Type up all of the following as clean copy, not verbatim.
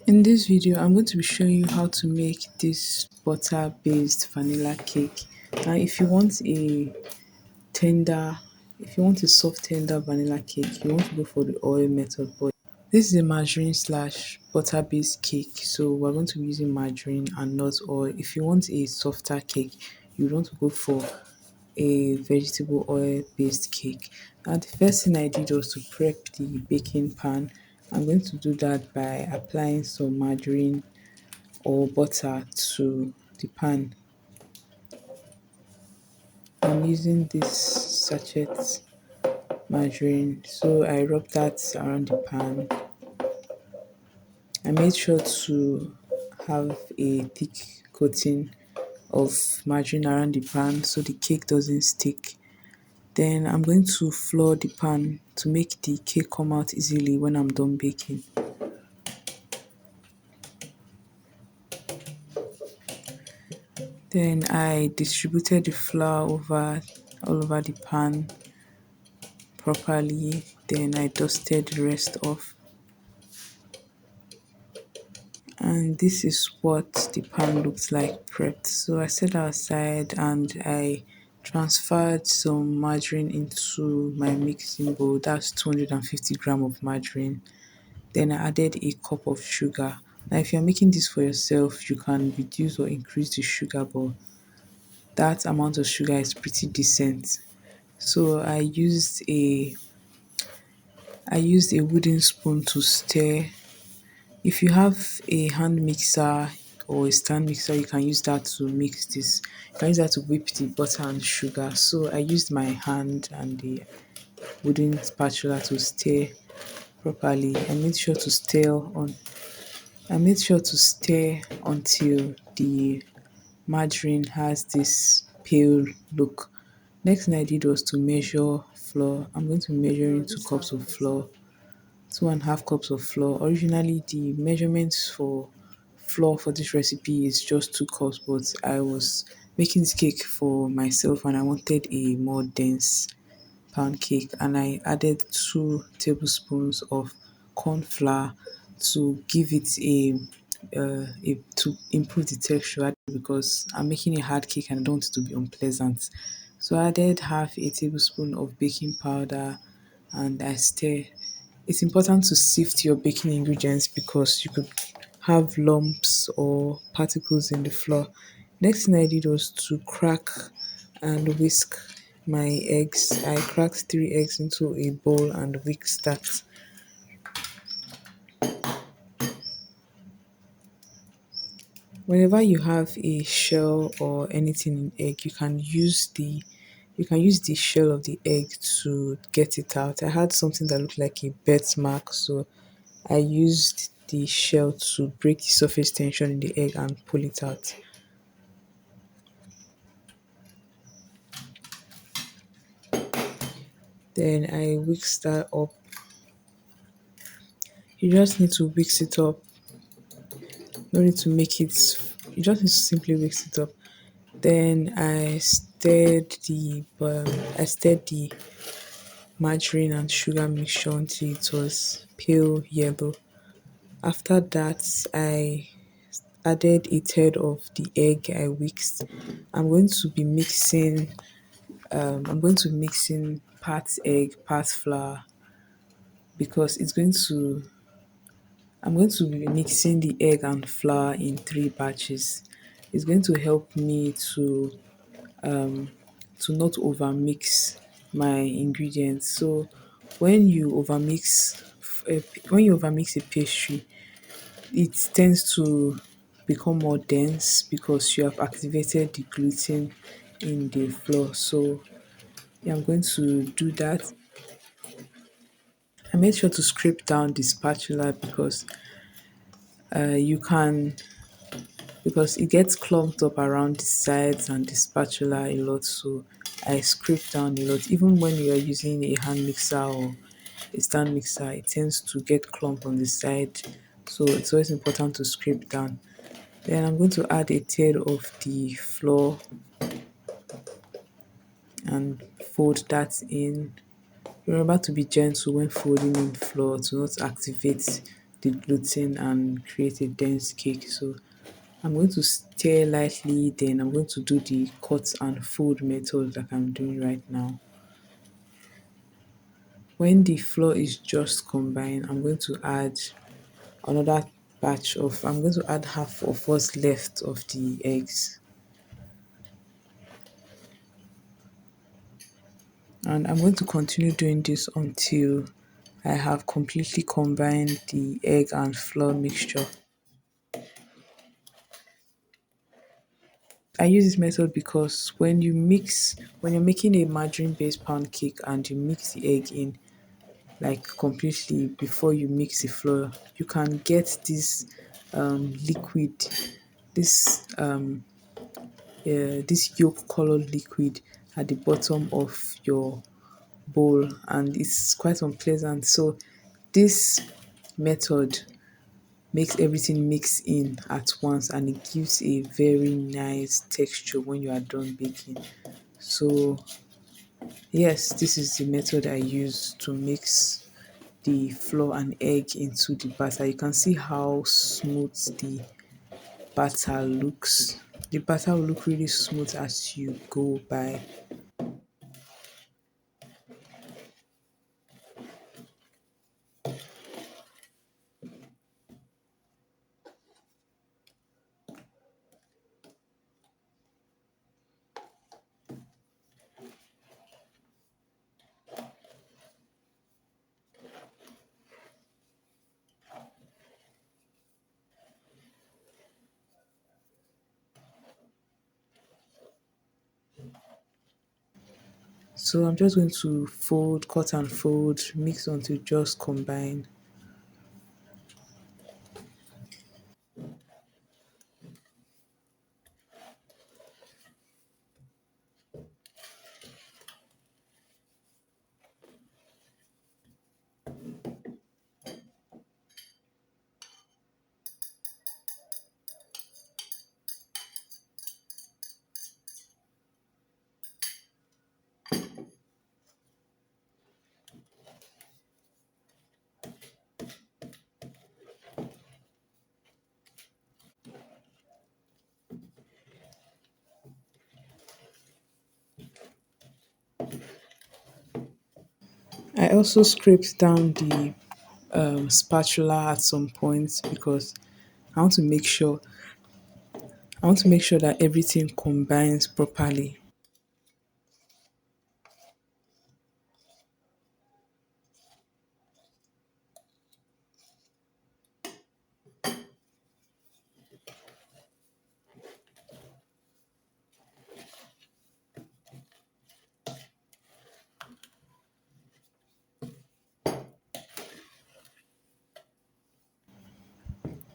In this video, I'm going to be showing you how to make this butter-based vanilla cake. Now, tender, if you want a soft tender vanilla cake, you want to go for the oil method. But this is a margarine slash butter-based cake, so we're going to be using margarine and not oil. If you want a softer cake, you want to go for a vegetable oil based cake. Now the first thing I did was to prep the baking pan. I'm going to do that by applying some margarine or butter to the pan. I'm using this sachet margarine, so I rub that around the pan. I made sure to have a thick coating of margarine around the pan so the cake doesn't stick. Then I'm going to flour the pan to make the cake come out easily when I'm done baking. Then I distributed the flour all over the pan properly. Then I dusted the rest off. And this is what the pan looks like prepped. So I set that aside and I transferred some margarine into my mixing bowl. That's 250 gram of margarine. Then I added a cup of sugar. Now, if you're making this for yourself, you can reduce or increase the sugar, but that amount of sugar is pretty decent. So I used a wooden spoon to stir. If you have a hand mixer or a stand mixer, you can use that to mix this. You can use that to whip the butter and sugar. So I used my hand and the wooden spatula to stir properly. I made sure to stir until the margarine has this pale look. Next thing I did was to measure flour. I'm going to measure in 2 cups of flour, 2.5 cups of flour. Originally, the measurements for flour for this recipe is just 2 cups, but I was making this cake for myself and I wanted a more dense pound cake, and I added 2 tablespoons of corn flour to give it to improve the texture because I'm making a hard cake and I don't want it to be unpleasant. So I added half a tablespoon of baking powder and I stir. It's important to sift your baking ingredients because you could have lumps or particles in the flour. Next thing I did was to crack and whisk my eggs. I cracked 3 eggs into a bowl and whisked that. Whenever you have a shell or anything in egg, you can use the shell of the egg to get it out. I had something that looked like a birthmark, so I used the shell to break the surface tension in the egg and pull it out. Then I whisked that up. You just need to whisk it up. No need to make it. You just need to simply whisk it up. Then I stirred the margarine and sugar mixture until it was pale yellow. After that, I added a third of the egg I whisked. I'm going to be mixing. I'm going to mix in part egg, part flour because it's going to. I'm going to be mixing the egg and flour in 3 batches. It's going to help me to not over mix my ingredients. So when you overmix when you overmix a pastry, it tends to become more dense because you have activated the gluten in the flour. So yeah, I'm going to do that. I made sure to scrape down the spatula you can because it gets clumped up around the sides and the spatula a lot. So I scrape down a lot. Even when you are using a hand mixer or a stand mixer, it tends to get clumped on the side. So it's always important to scrape down. Then I'm going to add a third of the flour and fold that in. Remember to be gentle when folding in flour to not activate the gluten and create a dense cake. So I'm going to stir lightly, then I'm going to do the cut and fold method like I'm doing right now. When the flour is just combined, I'm going to add another I'm going to add half of what's left of the eggs. And I'm going to continue doing this until I have completely combined the egg and flour mixture. I use this method because when you're making a margarine based pound cake and you mix the egg in like completely before you mix the flour, you can get this liquid, this this yolk colored liquid at the bottom of your bowl, and it's quite unpleasant. So this method makes everything mix in at once and it gives a very nice texture when you are done baking. So yes, this is the method I use to mix the flour and egg into the batter. You can see how smooth the batter looks. The batter will look really smooth as you go by. So I'm just going to fold, cut and fold, mix until just combine. I also scraped down the spatula at some point because I want to make sure I want to make sure that everything combines properly.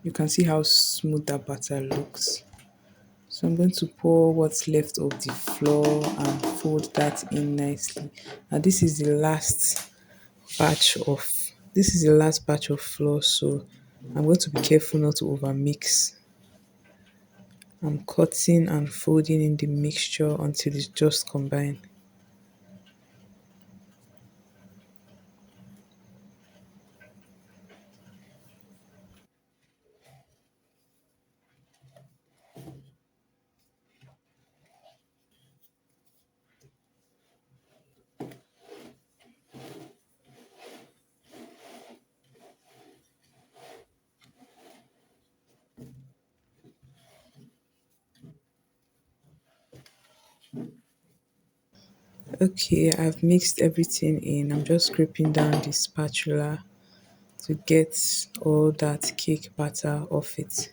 You can see how smooth that batter looks. So I'm going to pour what's left of the flour and fold that in nicely. And this is the last batch of flour, so I'm going to be careful not to over mix. I'm cutting and folding in the mixture until it's just combined. Okay, I've mixed everything in. I'm just scraping down the spatula to get all that cake batter off it.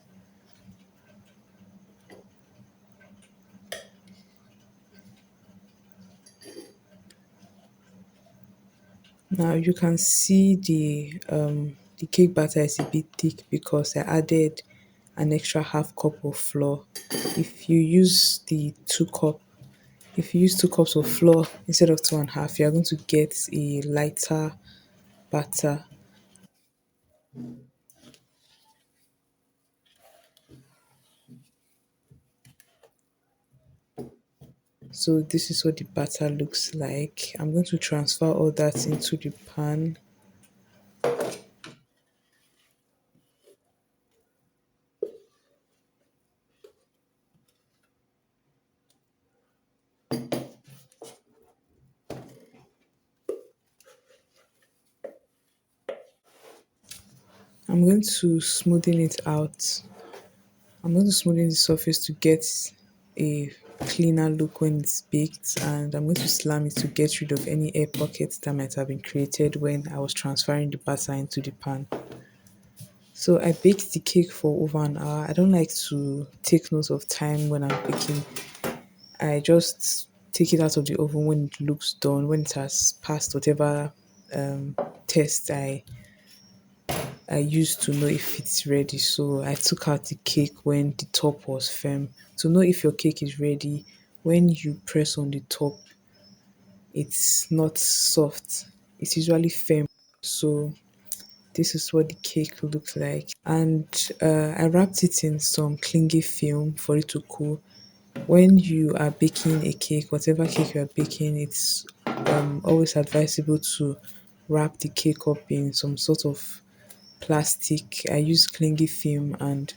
Now you can see the cake batter is a bit thick because I added an extra half cup of flour. If you use the 2 cup, if you use 2 cups of flour instead of two and a half, you are going to get a lighter batter. So this is what the batter looks like. I'm going to transfer all that into the pan. I'm going to smoothen it out. I'm going to smoothen the surface to get a cleaner look when it's baked, and I'm going to slam it to get rid of any air pockets that might have been created when I was transferring the batter into the pan. So I baked the cake for over an hour. I don't like to take note of time when I'm baking. I just take it out of the oven when it looks done, when it has passed whatever um, test I used to know if it's ready. So I took out the cake when the top was firm. To know if your cake is ready, when you press on the top, it's not soft. It's usually firm. So this is what the cake looks like. And I wrapped it in some clingy film for it to cool. When you are baking a cake, whatever cake you are baking, it's always advisable to wrap the cake up in some sort of plastic. I use clingy film, and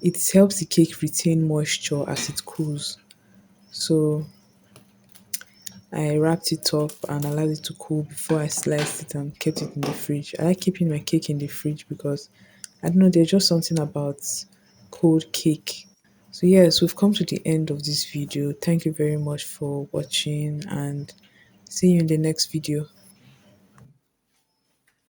it helps the cake retain moisture as it cools. So I wrapped it up and allowed it to cool before I sliced it and kept it in the fridge. I like keeping my cake in the fridge because I don't know, there's just something about cold cake. So yes, we've come to the end of this video. Thank you very much for watching, and see you in the next video.